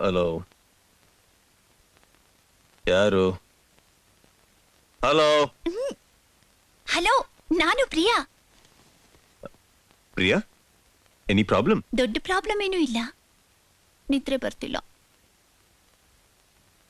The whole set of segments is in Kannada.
ಹಲೋ, ಯಾರು? ಹಲೋ ಹಲೋ, ನಾನು ಪ್ರಿಯಾ. Priya, any problem? ದೊಡ್ಡ ಪ್ರಾಬ್ಲಮ್ ಏನೂ ಇಲ್ಲ. ನಿದ್ರೆ ಬರ್ತಿಲ್ಲ.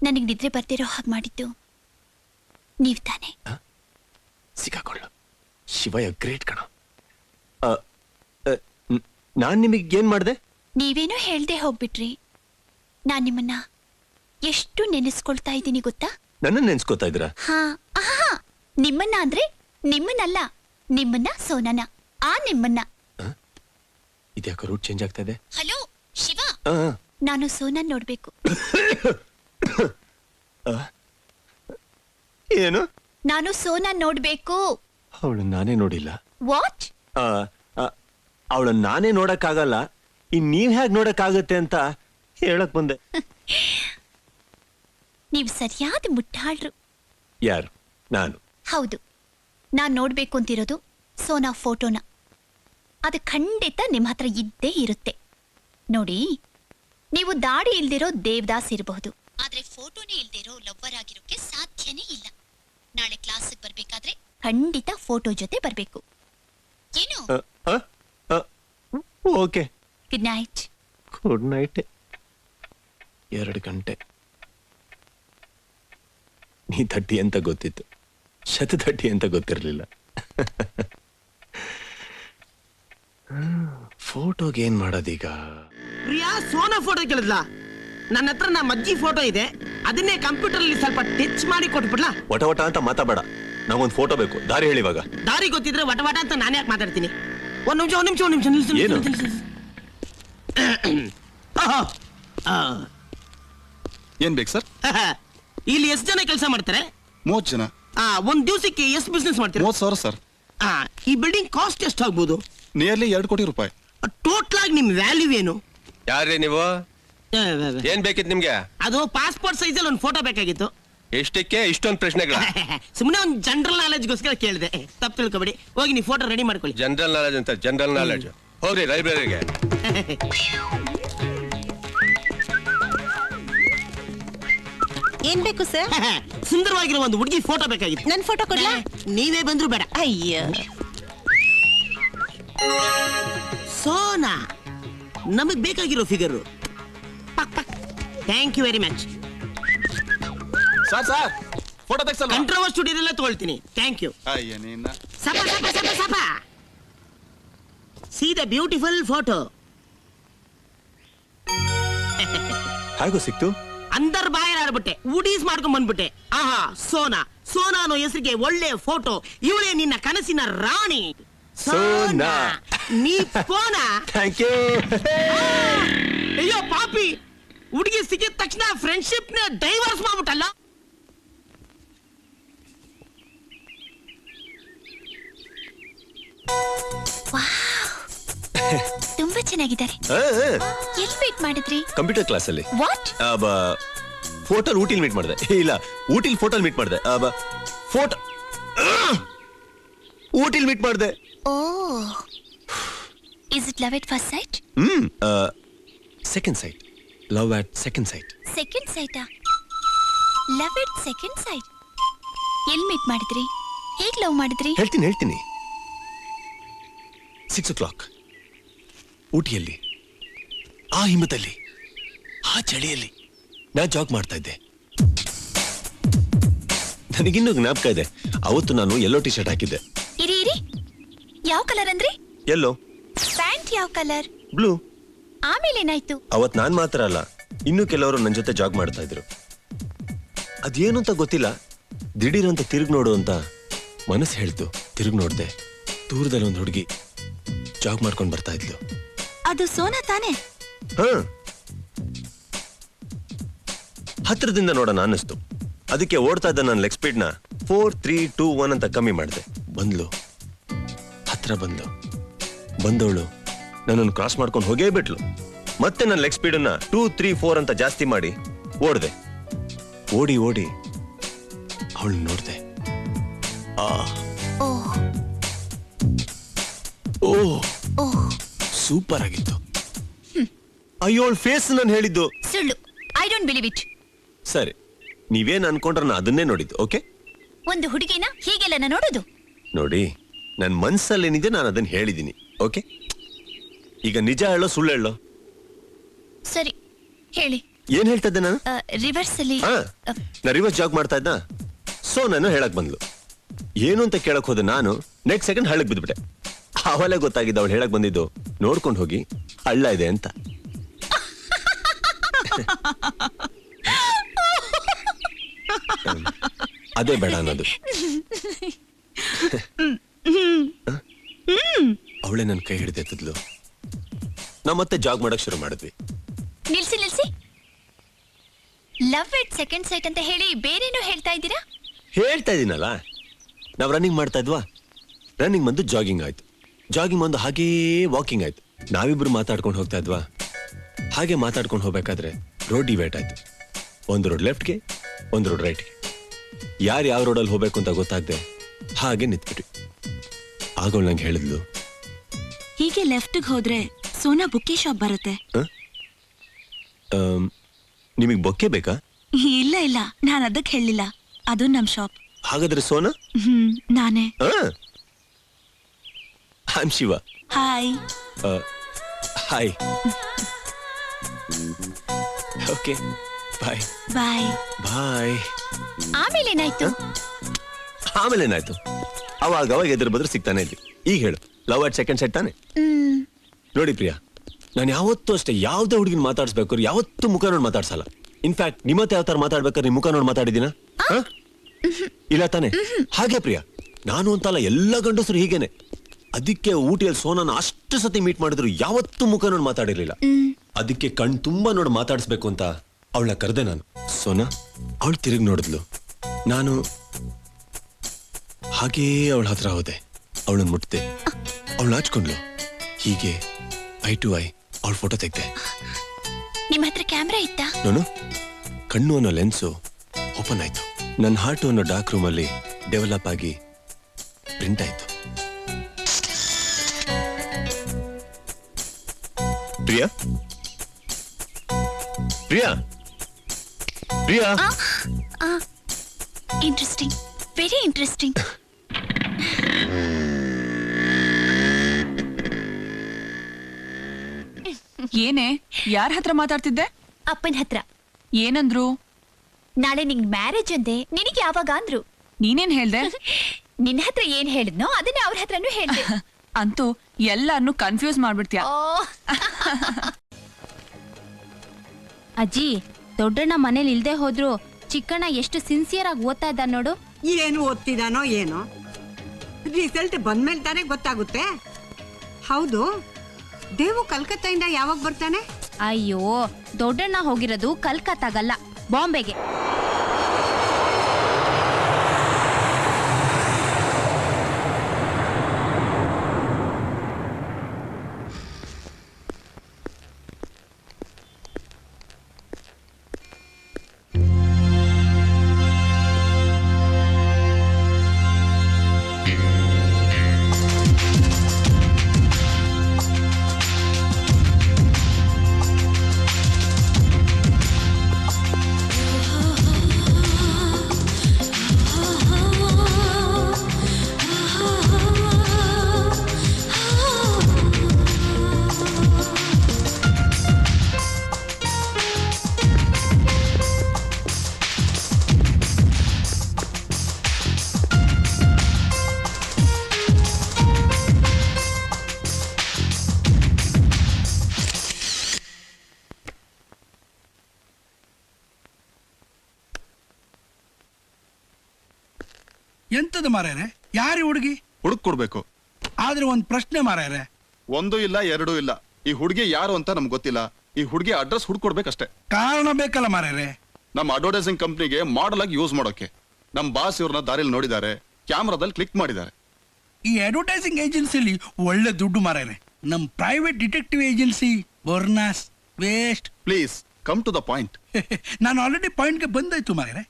ನನಗೆ ನಿದ್ರೆ ಬರ್ತಿರೋ ಹಾಗೆ ಮಾಡಿದ್ದು ನೀವ್ ತಾನೆ? ಸಿಕ್ಕಾಕೊಳ್ಳ. ಶಿವಯ್ಯ ಗ್ರೇಟ್ ಕಣ. ನಾನ್ ನಿಮಗೆ ಏನ್ ಮಾಡ್ದೆ? ನೀವೇನೋ ಹೇಳ್ದೆ ಹೋಗ್ಬಿಟ್ರಿ. ನಾನ್ ನಿಮ್ಮನ್ನ ಎಷ್ಟು ನೆನೆಸ್ಕೊಳ್ತಾ ಇದ್ದೀನಿ ಗೊತ್ತಾ? ನನ್ನ ನೆನ್ಸ್ಕೊತಾ ಇದ್ರ? ಹಾ, ನಿಮ್ಮನ್ನ ಅಂದ್ರೆ ನಿಮ್ಮನ್ನಲ್ಲ, ನಿಮ್ಮನ್ನ ಸೋನನ. ಆ ನಿಮ್ಮನ್ನ. ಇದ್ಯಾಕೋ ರೂಟ್ ಚೇಂಜ್ ಆಗ್ತಾ ಇದೆ. ಹಲೋ ಶಿವ, ನಾನು ಸೋನನ್ ನೋಡ್ಬೇಕು. ಏನು? ನಾನು ಸೋನನ್ ನೋಡ್ಬೇಕು. ಅವಳನ್ನ ನಾನೇ ನೋಡಿಲ್ಲ. ವಾಟ್? ಅವಳನ್ನ ನಾನೇ ನೋಡಕ್ಕಾಗಲ್ಲ, ಇನ್ ನೀವ್ ಹೇಗ್ ನೋಡಕ್ಕಾಗತ್ತೆ ಅಂತ ಹೇಳಕ್ ಬಂದೆ. ನೀವು ಸರಿಯಾದ ಮುಟ್ಟಾಳ್ರು. ಯಾರು? ನಾನು? ಹೌದು, ನಾನ್ ನೋಡ್ಬೇಕು ಅಂತಿರೋದು ಸೋನಾ ಫೋಟೋನ. ಅದು ಖಂಡಿತ ನಿಮ್ ಹತ್ರ ಇದ್ದೇ ಇರುತ್ತೆ. ನೋಡಿ, ನೀವು ದಾಡಿ ಇಲ್ದಿರೋ ದೇವದಾಸ್ ಇರಬಹುದು, ಆದ್ರೆ ಫೋಟೋನೇ ಇಲ್ದಿರೋ ಲವ್ವರ್ ಆಗಿರೋಕೆ ಸಾಧ್ಯನೇ ಇಲ್ಲ. ನಾಳೆ ಕ್ಲಾಸಿಗೆ ಬರ್ಬೇಕಾದ್ರೆ ಖಂಡಿತ ಫೋಟೋ ಜೊತೆ ಬರ್ಬೇಕು. ಏನು? Okay. Good night. Good night. 2 ಗಂಟೆ. ನೀ ತಟ್ಟಿ ಅಂತ ಗೊತ್ತಿತ್ತು, ಶತತಟ್ಟಿ ಅಂತ ಗೊತ್ತಿರಲಿಲ್ಲ. ಫೋಟೋಗೆ ಏನ್ ಮಾಡೋದೀಗ? ಪ್ರಿಯಾ ಸೋನಾ ಫೋಟೋ ಕೇಳಿದ್ಲ. ನನ್ನ ಹತ್ರ ನಮ್ಮ ಅಜ್ಜಿ ಫೋಟೋ ಇದೆ, ಅದನ್ನೇ ಕಂಪ್ಯೂಟರ್ ಅಲ್ಲಿ ಸ್ವಲ್ಪ ಟಚ್ ಮಾಡಿ ಕೊಟ್ಬಿಡ್ಲಾ? ವಟ ವಟ ಅಂತ ಮಾತಾಡಬೇಡ, ನಾವೊಂದು ಫೋಟೋ ಬೇಕು. ದಾರಿ ಹೇಳಿವಾಗ. ದಾರಿ ಗೊತ್ತಿದ್ರೆ ವಟ ವಟ ಅಂತ ನಾನು ಯಾಕೆ ಮಾತಾಡ್ತೀನಿ? ಒಂದ್ ನಿಮಿಷ ನಿಲ್ಸು. ಏನ್ ಬೇಕು ಸರ್? ಇಲ್ಲಿ ಎಷ್ಟು ಜನ ಕೆಲಸ ಮಾಡ್ತಾರೆ? 30 ಜನ. ಒಂದ್ ದಿವಸಕ್ಕೆ ಎಷ್ಟು ಬಿಸ್ನೆಸ್ ಮಾಡ್ತೀರಾ? 30,000 ಸರ್. ಈ ಬಿಲ್ಡಿಂಗ್ ಕಾಸ್ಟ್ ಎಷ್ಟು ಆಗ್ಬೋದು? ನಿಯರ್ಲಿ 2 ಕೋಟಿ ರೂಪಾಯಿ. ಟೋಟಲ್ ಆಗಿ ನಿಮ್ ವ್ಯಾಲ್ಯೂ ಏನು? ಯಾರೇ ನೀವು? ಏನ್ ಬೇಕಿತ್ತು ನಿಮ್ಗೆ? ಅದು ಪಾಸ್ಪೋರ್ಟ್ ಸೈಜ್ ಅಲ್ಲಿ ಒಂದು ಫೋಟೋ ಬೇಕಾಗಿತ್ತು. ಎಷ್ಟಕ್ಕೆ ಇಷ್ಟೊಂದು ಪ್ರಶ್ನೆಗಳ? ಸುಮ್ಮನೆ ಒಂದು ಜನರಲ್ ನಾಲೆಜ್ಗೋಸ್ಕರ ಕೇಳಿದೆ, ತಪ್ಪು ತಿಳ್ಕೊಬೇಡಿ. ಹೋಗಿ ನೀವು ಫೋಟೋ ರೆಡಿ ಮಾಡ್ಕೊಳ್ಳಿ. ಜನರಲ್ ನಾಲೆಜ್ ಅಂತ ಜನರಲ್ ನಾಲೆಜ್. ಹೋಗ್ರಿ ಲೈಬ್ರರಿಗೆ. ಏನ್ ಬೇಕು ಸರ್? ಸುಂದರವಾಗಿರೋ ಒಂದು ಹುಡುಗಿ ಫೋಟೋ ಬೇಕಾಗಿತ್ತು. ನನ್ ಫೋಟೋ ಕೊಡ್ಲಾ? ನೀವೇ ಬಂದ್ರು ಬೇಡ. ಅಯ್ಯೋ, ಸೋನಾ ನಮಗ್ ಬೇಕಾಗಿರೋ figure. Thank you very much. Sir photo ತೆಗ್ಸಲ್ಲ. ಕಂಟ್ರೋವರ್ ಸ್ಟುಡಿಯೋದಲ್ಲೇ ತಗೊಳ್ತೀನಿ. Thank you. ಅಯ್ಯ ನೀನ. ಸಪ ಸಿ ದ ಬ್ಯೂಟಿಫುಲ್ ಫೋಟೋ. ಹೇಗೋ ಸಿಕ್ತು? ಅಂದರ್ ಬಾಯರ್ ಆಡ್ಬಿಟ್ಟೆ, ಉಡೀಸ್ ಮಾಡ್ಕೊಂಡ್ ಬಂದ್ಬಿಟ್ಟೆ. ಸೋನಾ ಅನ್ನೋ ಹೆಸರಿಗೆ ಒಳ್ಳೆ ಫೋಟೋ. ಇವಳೇ ನಿನ್ನ ಕನಸಿನ ರಾಣಿ ಸೋನಾ. ನೀ ಫೋನಾ? Thank you. ಅಯ್ಯೋ ಪಾಪಿ, ಹುಡುಗಿ ಸಿಕ್ಕಿದ ತಕ್ಷಣ ಫ್ರೆಂಡ್ಶಿಪ್ ನ ಡೈವರ್ಸ್ ಮಾಡ್ಬಿಟ್ಟಲ್ಲ. ತುಂಬಾ ಚೆನ್ನಾಗಿದ್ದಾರೆ. ಎಲ್ಲಿ ಮೀಟ್ ಮಾಡಿದ್ರಿ? ಕಂಪ್ಯೂಟರ್ ಕ್ಲಾಸ್ ಅಲ್ಲಿ. ವಾಟ್? ಫೋಟೋಲ್ ಊಟಿಲ್ ಮೀಟ್ ಮಾಡಿದೆ. ಇಲ್ಲ, ಊಟಿಲ್ ಫೋಟೋಲ್ ಮೀಟ್ ಮಾಡಿದೆ. ಫೋಟೋ ಊಟಿಲ್ ಮೀಟ್ ಮಾಡಿದೆ. Oh, is it love at first sight? Second sight. Love at second sight. Second ಸೈಟಾ? Love at second sight. ಎಲ್ಲಿ ಮೀಟ್ ಮಾಡಿದ್ರಿ? ಹೇಗ್ ಲವ್ ಮಾಡಿದ್ರಿ? ಹೇಳ್ತೀನಿ. 6 o'clock ಊಟಿಯಲ್ಲಿ, ಆ ಹಿಮದಲ್ಲಿ, ಆ ಚಳಿಯಲ್ಲಿ ನಾ ಜಾಗ್ ಮಾಡ್ತಾ ಇದ್ದೆ. ನನಗಿನ್ನೂ ಜ್ಞಾಪಕ ಇದೆ, ಅವತ್ತು ನಾನು ಯೆಲ್ಲೋ ಟಿ ಶರ್ಟ್ ಹಾಕಿದ್ದೆ. ಇರಿ, ಯಾವ ಕಲರ್ ಅಂದ್ರಿ? ಯೆಲ್ಲೋ. ಪ್ಯಾಂಟ್ ಯಾವ ಕಲರ್? ಬ್ಲೂ. ಆಮೇಲೆ ಏನಾಯ್ತು? ಅವತ್ ನಾನ್ ಮಾತ್ರ ಅಲ್ಲ, ಇನ್ನೂ ಕೆಲವರು ನನ್ನ ಜೊತೆ ಜಾಗ್ ಮಾಡ್ತಾ ಇದ್ರು. ಅದೇನು ಅಂತ ಗೊತ್ತಿಲ್ಲ, ದಿಢೀರ್ ಅಂತ ತಿರುಗ್ ನೋಡು ಅಂತ ಮನಸ್ಸು ಹೇಳ್ತು. ತಿರುಗ್ ನೋಡ್ದೆ, ದೂರದಲ್ಲಿ ಒಂದು ಹುಡುಗಿ ಜಾಗ್ ಮಾಡ್ಕೊಂಡು ಬರ್ತಾ ಇದ್ಲು. ಅದು ಸೋನಾ ತಾನೆ? ಹತ್ರದಿಂದ ನೋಡೋಣ ಅನ್ನಿಸ್ತು. ಅದಕ್ಕೆ ಓಡ್ತಾ ಇದ್ದ ನನ್ನ ಲೆಗ್ ಸ್ಪೀಡ್ ನ 4, 3, 2, 1 ಅಂತ ಕಮ್ಮಿ ಮಾಡಿದೆ. ಬಂದ್ಲು, ಹತ್ರ ಬಂದವಳು ನನ್ನನ್ನು ಕ್ರಾಸ್ ಮಾಡ್ಕೊಂಡು ಹೋಗೇ ಬಿಟ್ಲು. ಮತ್ತೆ ನನ್ನ ಲೆಗ್ ಸ್ಪೀಡ್ ಅನ್ನ 2, 3, 4 ಅಂತ ಜಾಸ್ತಿ ಮಾಡಿ ಓಡ್ದೆ. ಓಡಿ ಅವಳು ನೋಡ್ದೆ. ಸೂಪರ್ ಆಗಿತ್ತು. ಅಯ್ಯೋ, ಅವಳ ಫೇಸ್ ನಾನು ಹೇಳಿದ್ದು ಸುಳ್ಳು. Don't believe it. ಸರಿ, ನೀವೇನ್ ಅನ್ಕೊಂಡ್ರೆ ನಾ ಅದನ್ನೇ ನೋಡಿದ್ದು. ಓಕೆ, ಒಂದು ಹುಡುಗಿನ ಹೀಗೆಲ್ಲ ನೋಡೋದು? ನೋಡಿ, ನನ್ನ ಮನ್ಸಲ್ಲೇನಿದೆ ನಾನು ಅದನ್ನ ಹೇಳಿದ್ದೀನಿ. ಓಕೆ, ಈಗ ನಿಜ ಹೇಳೋ ಸುಳ್ಳು ಹೇಳೋ? ಸರಿ ಹೇಳಿ. ಏನ್ ಹೇಳ್ತಾ ಇದ್ದೆ ನಾನು? ರಿವರ್ಸ್ ಅಲ್ಲಿ ನಾ ರಿವರ್ಸ್ ಜಾಗ್ ಮಾಡ್ತಾ ಇದ್ದ. ಸೊ ನಾನು ಹೇಳಕ್ ಬಂದ್ಲು. ಏನು ಅಂತ ಕೇಳಕ್ ಹೋದೆ ನಾನು. Next second ಹಳ್ಳಕ್ ಬಿದ್ಬಿಟ್ಟೆ. ಅವಲೇ ಗೊತ್ತಾಗಿದ್ದ ಅವಳು ಹೇಳಕ್ ಬಂದಿದ್ದು ನೋಡ್ಕೊಂಡು ಹೋಗಿ ಹಳ್ಳ ಇದೆ ಅಂತ. ಅದೇ ಬೇಡ ಅನ್ನೋದು. ಅವಳೇ ನನ್ನ ಕೈ ಹಿಡಿದೆತ್ತಿದ್ಲು. ನಾ ಮತ್ತೆ ಜಾಗ್ ಮಾಡಕ್ ಶುರು ಮಾಡಿದ್ವಿ. ನಿಲ್ಸಿ ನಿಲ್ಸಿ. ಲವ್ ಎಟ್ ಸೆಕೆಂಡ್ ಸೈಟ್ ಅಂತ ಹೇಳಿ ಬೇರೇನೋ ಹೇಳ್ತಾ ಇದ್ದೀರಾ? ಹೇಳ್ತಾ ಇದೀನಲ್ಲ, ನಾವ್ ರನ್ನಿಂಗ್ ಮಾಡ್ತಾ ಇದ್ವಾ. ರನ್ನಿಂಗ್ ಬಂದು ಜಾಗಿಂಗ್ ಆಯ್ತು, ಜಾಗಿಂಗ್ ಬಂದು ಹಾಗೇ ವಾಕಿಂಗ್ ಆಯ್ತು. ನಾವಿಬ್ರು ಮಾತಾಡ್ಕೊಂಡು ಹೋಗ್ತಾ ಇದ್ವಾ. ಹಾಗೆ ಮಾತಾಡ್ಕೊಂಡು ಹೋಗ್ಬೇಕಾದ್ರೆ ರೋಡ್ ಡಿವೈಡ್ ಆಯ್ತು. ಒಂದು ರೋಡ್ ಲೆಫ್ಟ್ಗೆ, ಒಂದು ರೋಡ್ ರೈಟ್ಗೆ. ಯಾರು ಯಾವ ರೋಡಲ್ಲಿ ಹೋಗ್ಬೇಕು ಅಂತ ಗೊತ್ತಾಗ್ದೆ ಹಾಗೆ ನಿಂತ್ಬಿಟ್ವಿ. ಆಗ ನಂಗೆ ಹೇಳಿದ್ಲು, ಹೀಗೆ ಲೆಫ್ಟ್ಗೆ ಹೋದ್ರೆ ಸೋನಾ ಬುಕ್ಕೆ ಶಾಪ್ ಬರುತ್ತೆ. ನಿಮಗ್ ಬೊಕ್ಕೆ ಬೇಕಾ? ಇಲ್ಲ ಇಲ್ಲ, ನಾನು ಅದಕ್ಕೆ ಹೇಳಿಲ್ಲ, ಅದು ನಮ್ ಶಾಪ್. ಹಾಗಾದ್ರೆ ಸೋನಾ ನಾನೇ. I am Shiva. Hi. Hi. Okay, bye. Bye bye. ಆಮೇಲೆ ಏನಾಯ್ತು? ಆಮೇಲೆ ಏನಾಯ್ತು? ಅವಾಗ ಎದುರು ಬದ್ರು ಸಿಗ್ತಾನೆ ಇದ್ವಿ. ಈಗ ಹೇಳು, ಲವ್ ಅಟ್ ಸೆಕೆಂಡ್ ಸೆಟ್ ತಾನೆ? ನೋಡಿ ಪ್ರಿಯಾ, ನಾನು ಯಾವತ್ತೂ ಅಷ್ಟೇ ಯಾವುದೇ ಹುಡುಗಿನ ಮಾತಾಡ್ಸ್ಬೇಕಾದ್ರೆ ಯಾವತ್ತೂ ಮುಖ ನೋಡಿ ಮಾತಾಡ್ಸಲ್ಲ. ಇನ್ಫ್ಯಾಕ್ಟ್ ನಿಮ್ಮತ್ತೆ ಯಾವ ತರ ಮಾತಾಡ್ಬೇಕಾದ್ರೆ ನಿಮ್ ಮುಖ ನೋಡಿ ಮಾತಾಡಿದಿನ? ಇಲ್ಲ ತಾನೆ? ಹಾಗೆ ಪ್ರಿಯಾ, ನಾನು ಅಂತಲ್ಲ, ಎಲ್ಲ ಗಂಡಸರು ಹೀಗೇನೆ. ಅದಕ್ಕೆ ಊಟಿಯಲ್ಲಿ ಸೋನಾನ ಅಷ್ಟು ಸತಿ ಮೀಟ್ ಮಾಡಿದ್ರು ಯಾವತ್ತೂ ಮುಖ ನೋಡಿ ಮಾತಾಡಿರ್ಲಿಲ್ಲ. ಅದಕ್ಕೆ ಕಣ್ ತುಂಬಾ ನೋಡಿ ಮಾತಾಡಿಸ್ಬೇಕು ಅಂತ ಅವಳನ್ನ ಕರೆದೆ ನಾನು. ಸೋನಾ ಅವಳು ತಿರುಗಿ ನೋಡಿದ್ಲು. ನಾನು ಹಾಗೇ ಅವಳ ಹತ್ರ ಹೋದೆ, ಅವಳನ್ನ ಮುಟ್ಟಿದೆ. ಅವಳು ನಾಚ್ಕೊಂಡ್ಲು. ಹೀಗೆ ಐ ಟು ಐ ಅವಳ ಫೋಟೋ ತೆಗ್ದೆ. ನಿಮ್ಮ ಹತ್ರ ಕ್ಯಾಮ್ರಾ ಇತ್ತಾ? ನಾನು ಕಣ್ಣು ಅನ್ನೋ ಲೆನ್ಸು ಓಪನ್ ಆಯ್ತು. ನನ್ನ ಹಾರ್ಟ್ ಅನ್ನೋ ಡಾರ್ಕ್ ರೂಮ್ ಅಲ್ಲಿ ಡೆವಲಪ್ ಆಗಿ ಪ್ರಿಂಟ್ ಆಯ್ತು. Priya, Priya, Priya. Interesting, very interesting. ಏನೇ, ಯಾರ ಹತ್ರ ಮಾತಾಡ್ತಿದ್ದೆ? ಅಪ್ಪನ ಹತ್ರ. ಏನಂದ್ರು? ನಾಳೆ ನಿಂಗ್ ಮ್ಯಾರೇಜ್ ಅಂದೆ, ನಿನಗೆ ಯಾವಾಗ ಅಂದ್ರು? ನೀನೇನ್ ಹೇಳ್ದೆ? ನಿನ್ನ ಹತ್ರ ಏನ್ ಹೇಳಿದ್ನೋ ಅದನ್ನ ಅವ್ರ ಹತ್ರನೂ ಹೇಳ್ದೆ. ಅಂತೂ ಎಲ್ಲಾರನ್ನು ಕನ್ಫ್ಯೂಸ್ ಮಾಡ್ಬಿಡ್ತೀಯ. ಅಜ್ಜಿ, ದೊಡ್ಡಣ್ಣ ಮನೇಲಿ ಇಲ್ದೆ ಹೋದ್ರು ಚಿಕ್ಕಣ್ಣ ಎಷ್ಟು ಸಿನ್ಸಿಯರ್ ಆಗಿ ಓದ್ತಾ ಇದ್ದ ನೋಡು. ಏನು ಓದ್ತಿದಾನೋ ಏನೋ, ರಿಸಲ್ಟ್ ಬಂದ್ಮೇಲೆ ತಾನೇ ಗೊತ್ತಾಗುತ್ತೆ. ಹೌದು, ದೇವು ಕಲ್ಕತ್ತಾಯಿಂದ ಯಾವಾಗ ಬರ್ತಾನೆ? ಅಯ್ಯೋ, ದೊಡ್ಡಣ್ಣ ಹೋಗಿರೋದು ಕಲ್ಕತ್ತಾಗಲ್ಲ, ಬಾಂಬೆಗೆ. ಎಂತದ ಮಾರ್ಯಾರೆ, ಯಾರಿ ಹುಡುಗಿ? ಹುಡುಕ್ ಕೊಡ್ಬೇಕು. ಆದ್ರೆ ಒಂದ್ ಪ್ರಶ್ನೆ ಮಾರ್ಯಾರೆ. ಒಂದು ಇಲ್ಲ, ಎರಡೂ ಇಲ್ಲ. ಈ ಹುಡುಗಿ ಯಾರು ಅಂತ ನಮ್ಗೆ ಗೊತ್ತಿಲ್ಲ. ಈ ಹುಡುಗಿ ಅಡ್ರೆಸ್ ಹುಡ್ಕೊಡ್ಬೇಕಷ್ಟೇ. ಕಾರಣ ಬೇಕಲ್ಲ ಮಾರ್ಯಾರೆ. ನಮ್ಮ ಅಡ್ವರ್ಟೈಸಿಂಗ್ ಕಂಪ್ನಿಗೆ ಮಾಡಲ್ ಆಗಿ ಯೂಸ್ ಮಾಡೋಕೆ ನಮ್ ಬಾಸ್ ಇವ್ರನ್ನ ದಾರಿಲಿ ನೋಡಿದ್ದಾರೆ, ಕ್ಯಾಮ್ರಾದಲ್ಲಿ ಕ್ಲಿಕ್ ಮಾಡಿದ್ದಾರೆ. ಈ ಅಡ್ವರ್ಟೈಸಿಂಗ್ ಏಜೆನ್ಸಿಲಿ ಒಳ್ಳೆ ದುಡ್ಡು ಮಾರ್ಯಾರೆ. ನಮ್ ಪ್ರೈವೇಟ್ ಡಿಟೆಕ್ಟಿವ್ ಏಜೆನ್ಸಿ ಬರ್ನಾಸ್ waste. Please come to the point. ನಾನು ಆಲ್ರೆಡಿ ಪಾಯಿಂಟ್ಗೆ ಬಂದಾಯ್ತು ಮಾರ್ಯಾರೆ.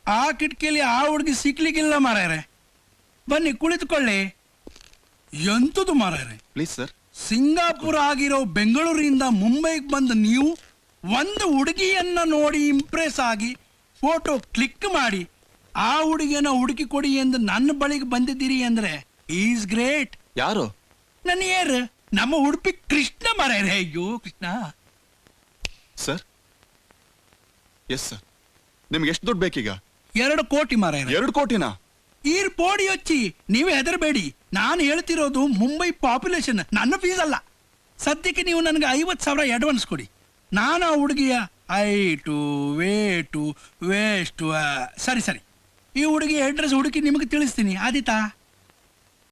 ಆ ಕಿಟಕಿಯಲ್ಲಿ ಆ ಹುಡುಗಿ ಸಿಕ್ಲಿಕ್ಕಿಲ್ಲ ಮಾರ್ಯಾರೆ. ಬನ್ನಿ ಕುಳಿತುಕೊಳ್ಳಿ. ಎಂತದು ಮಾರ್ಯಾರೆ, ಪ್ಲೀಸ್ ಸರ್. ಸಿಂಗಾಪುರ ಆಗಿರೋ ಬೆಂಗಳೂರಿಂದ ಮುಂಬೈಗೆ ಬಂದ ನೀವು ಒಂದು ಹುಡುಗಿಯನ್ನ ನೋಡಿ ಇಂಪ್ರೆಸ್ ಆಗಿ ಫೋಟೋ ಕ್ಲಿಕ್ ಮಾಡಿ ಆ ಹುಡುಗಿಯನ್ನ ಹುಡುಕಿ ಕೊಡಿ ಎಂದು ನನ್ನ ಬಳಿಗೆ ಬಂದಿದ್ದೀರಿ ಅಂದ್ರೆ ಈಸ್ ಗ್ರೇಟ್. ಯಾರು? ನನ್ನ ಏರ್ ನಮ್ಮ ಉಡುಪಿ ಕೃಷ್ಣ ಮಾರಾಯರೆ. ಅಯ್ಯೋ ಕೃಷ್ಣ. Sir, yes sir. ನಿಮ್ಗೆ ಎಷ್ಟು ದುಡ್ಡು ಬೇಕೀಗ? 2 ಕೋಟಿ ಮಾರಾಯರೆ. 2 ಕೋಟಿನಾ? ಈರ್ ಪೋಡಿ ಹಚ್ಚಿ ನೀವೇ ಹೆದರಬೇಡಿ. ನಾನು ಹೇಳ್ತಿರೋದು ಮುಂಬೈ ಪಾಪ್ಯುಲೇಷನ್, ನನ್ನ ಫೀಸ್ ಅಲ್ಲ. ಸದ್ಯಕ್ಕೆ ನೀವು ನನಗೆ 50,000 ಅಡ್ವಾನ್ಸ್ ಕೊಡಿ. ನಾನು ಆ ಹುಡುಗಿಯ ಐಟು ವೇಟು ವೇಸ್ಟು ಸರಿ ಈ ಹುಡುಗಿ ಅಡ್ರೆಸ್ ಹುಡುಕಿ ನಿಮಗೆ ತಿಳಿಸ್ತೀನಿ. ಆದಿತಾ?